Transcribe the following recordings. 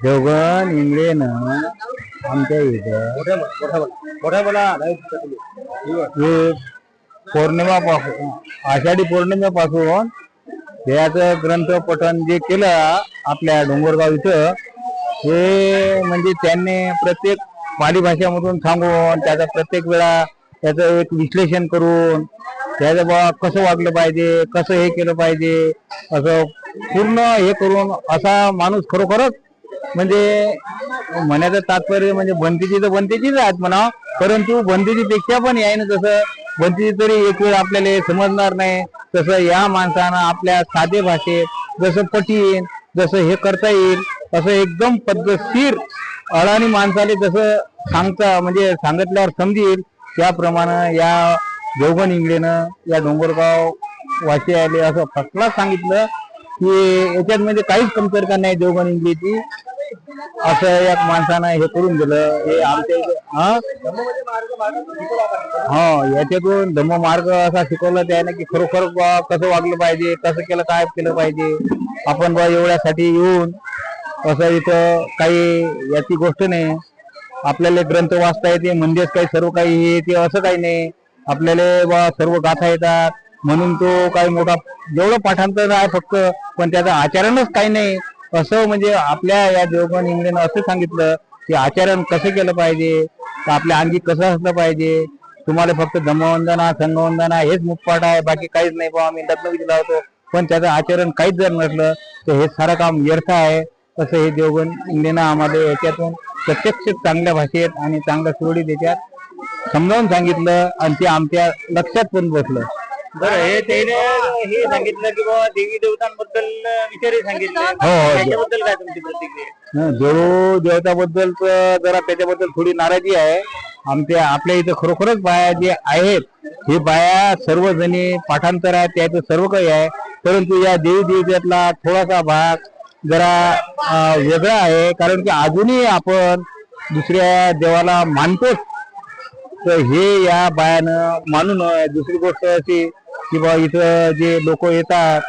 देवगण इंगळेनं आमच्या इथं हे पौर्णिमापासून आषाढी पौर्णिमेपासून याचं ग्रंथ पठण जे केलं आपल्या डोंगरगाव इथं, हे म्हणजे त्यांनी प्रत्येक पाली भाषामधून सांगून त्याचा प्रत्येक वेळा त्याचं एक विश्लेषण करून त्याचं बा कसं वागलं पाहिजे, कसं हे केलं पाहिजे, असं पूर्ण हे करून असा माणूस खरोखरच म्हणजे म्हणायचं तात्पर्य म्हणजे बनतेची तर बनतेचीच आहेत म्हणा, परंतु बनतेची पेक्षा पण आहे ना, जसं बनतेची तरी एक वेळ आपल्याला समजणार नाही, तसं या माणसानं आपल्या साधे भाषेत जसं पटीन जसं हे करता येईल असं एकदम पद्धतशीर अडाणी माणसाले जसं सांगता म्हणजे सांगितल्यावर समजेल त्याप्रमाणे या देवगण इंगळेनं या डोंगरगाव वासियाले असं फर्स्ट क्लास सांगितलं की याच्यात म्हणजे काहीच कमतरता नाही देवगण इंगळेची, असं एक माणसानं हे करून दिलं. हे आमच्या याच्यातून धम्म मार्ग असा शिकवला त्याने की खरोखर कसं वागलं पाहिजे, कसं केलं काय केलं पाहिजे, आपण बा एवढ्यासाठी येऊन असं इथं काही याची गोष्ट नाही. आपल्याला ग्रंथ वाचता येते म्हणजेच काही सर्व काही हे येते असं काही नाही, आपल्याला बा सर्व गाथा येतात म्हणून तो काही मोठा जेवढं पाठांतर आहे फक्त, पण त्याचं आचरणच काही नाही. असं म्हणजे आपल्या या देवगण इंगळेनं असं सांगितलं की आचरण कसं केलं पाहिजे, तर आपल्या अंगी कसं असलं पाहिजे. तुम्हाला फक्त धम्मवंदना संघवंदना हेच मुखपाठ आहे, बाकी काहीच नाही बा आम्ही दत्तविधी लावतो, पण त्याचं आचरण काहीच जर नसलं तर हे सारं काम व्यर्थ आहे. तसं हे देवगण इंगळेनं आम्हाला याच्यातून प्रत्यक्ष चांगल्या भाषेत आणि चांगल्या सुरळीत याच्यात समजावून सांगितलं आणि ते आमच्या लक्षात पण बसलं. बरं, हे त्याने हे सांगितलं की बाबा देवी देवतांबद्दल विचारही सांगितले. त्याच्याबद्दल काय तुमची प्रतिक्रिया? देव देवताबद्दल जरा त्याच्याबद्दल थोडी नाराजी आहे. आपल्या इथं खरोखरच बाया जे आहेत हे बाया सर्वजणी पाठांतर आहे त्याचं सर्व काही आहे, परंतु या देवी देवतातला थोडासा भाग जरा वेगळा आहे, कारण की अजूनही आपण दुसऱ्या देवाला मानतोच. तर हे या बायानं मानू नये. दुसरी गोष्ट अशी की बा इथं जे लोक येतात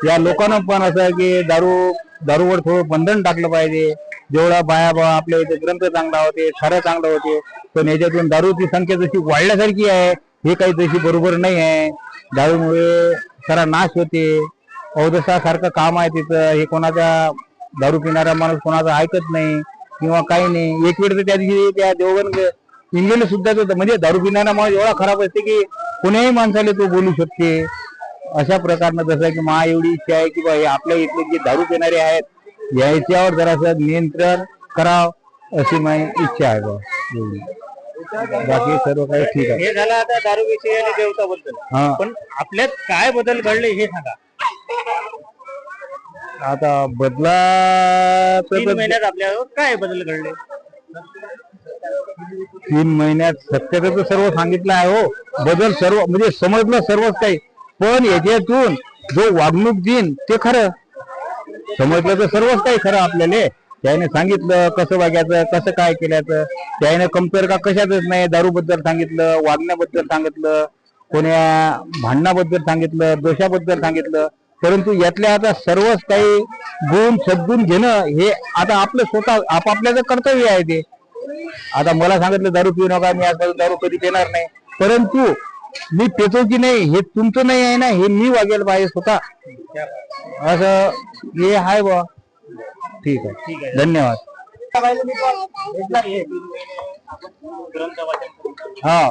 या लोकांना पण असं की दारूवर थोडं बंधन टाकलं पाहिजे. जेवढा बाया बा आपल्या इथे ग्रंथ चांगला होते, खरं चांगलं होते, पण याच्यातून दारूची संख्या जशी वाढल्यासारखी आहे हे काही तशी बरोबर नाही आहे. दारूमुळे सारा नाश होते, अवदसासारखं काम आहे तिथं. हे कोणाचा दारू पिणारा माणूस कोणाचा ऐकत नाही किंवा काही नाही. एक वेळ तर त्या दिवशी त्या देवगण इंग्लंड सुद्धा म्हणजे दारू पिणारा माणूस एवढा खराब असते की कोण्याही माणसाला तो बोलू शकते. अशा प्रकारनं जसं की मा एवढी इच्छा आहे की बा हे आपल्या इथले जे दारू पिणारे आहेत याच्यावर जरासं नियंत्रण करावं अशी माझी इच्छा आहे बा. बाकी सर्व काही ठीक आहे. हे झालं आता दारू विषयी आणि देवताबद्दल, पण आपल्यात काय बदल घडले हे सांगा. आता बदला 3 महिन्यात आपल्यावर काय बदल घडले? 3 महिन्यात सत्यता तर सर्व सांगितलं आहे हो, बदल सर्व म्हणजे समजलं सर्वच काही, पण याच्यातून जो वागणूक देईन ते खरं समजलं तर सर्वच काही खरं. आपल्याला त्याने सांगितलं कसं वागायचं, कसं काय केल्याचं, त्याने कमतरता कशातच नाही. दारूबद्दल सांगितलं, वागण्याबद्दल सांगितलं, कोण्या भांडणाबद्दल सांगितलं, दोषाबद्दल सांगितलं, परंतु यातल्या आता सर्वच काही गुण सद्गुण घेणं हे आता आपलं स्वतः आपापल्याचं कर्तव्य आहे. ते आता मला सांगितलं दारू पिऊ नका, मी आजपासून दारू कधी पिणार नाही, परंतु मी पितो की नाही हे तुमचं नाही आहे ना, हे मी वागेल पाहिजे स्वतः. असं हे आहे बा. ठीक आहे, धन्यवाद. हा,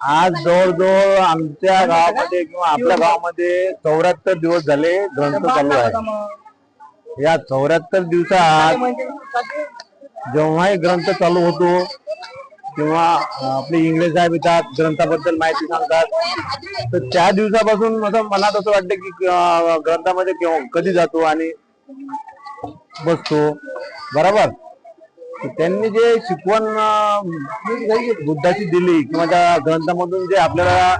आज जवळजवळ आमच्या गावामध्ये किंवा आपल्या गावामध्ये 74 दिवस झाले ग्रंथ चालू आहे. या 74 दिवसात जेव्हाही ग्रंथ चालू होतो तेव्हा आपले इंग्लिश साहेब येतात, ग्रंथाबद्दल माहिती सांगतात, तर त्या दिवसापासून मनात असं वाटतं की ग्रंथामध्ये कधी जातो आणि बसतो. बरोबर, त्यांनी जे शिकवण बुद्धाची दिली किंवा त्या ग्रंथामधून जे आपल्याला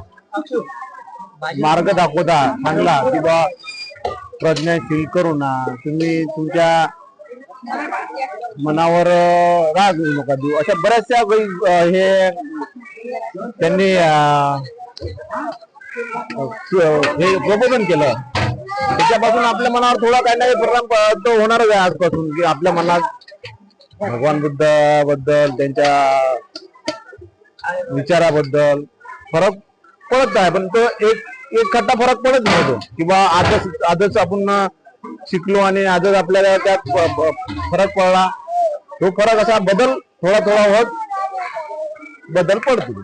मार्ग दाखवता चांगला की बा प्रज्ञाशील करू ना, तुम्ही तुमच्या मनावर राग नका देऊ, अशा बऱ्याचशा हे त्यांनी हे प्रबोधन केलं. त्याच्यापासून आपल्या मनावर थोडा काही नाही परिणाम तो होणारच आहे आजपासून, की आपल्या मनात भगवान बुद्धाबद्दल त्यांच्या विचाराबद्दल फरक पडत आहे. पण तो एक खट्टा फरक पडत नव्हतो की बा आजच आपण शिकलो आणि आजच आपल्याला त्यात फरक पडला. तो फरक असा बदल थोडा होत बदल पडतो.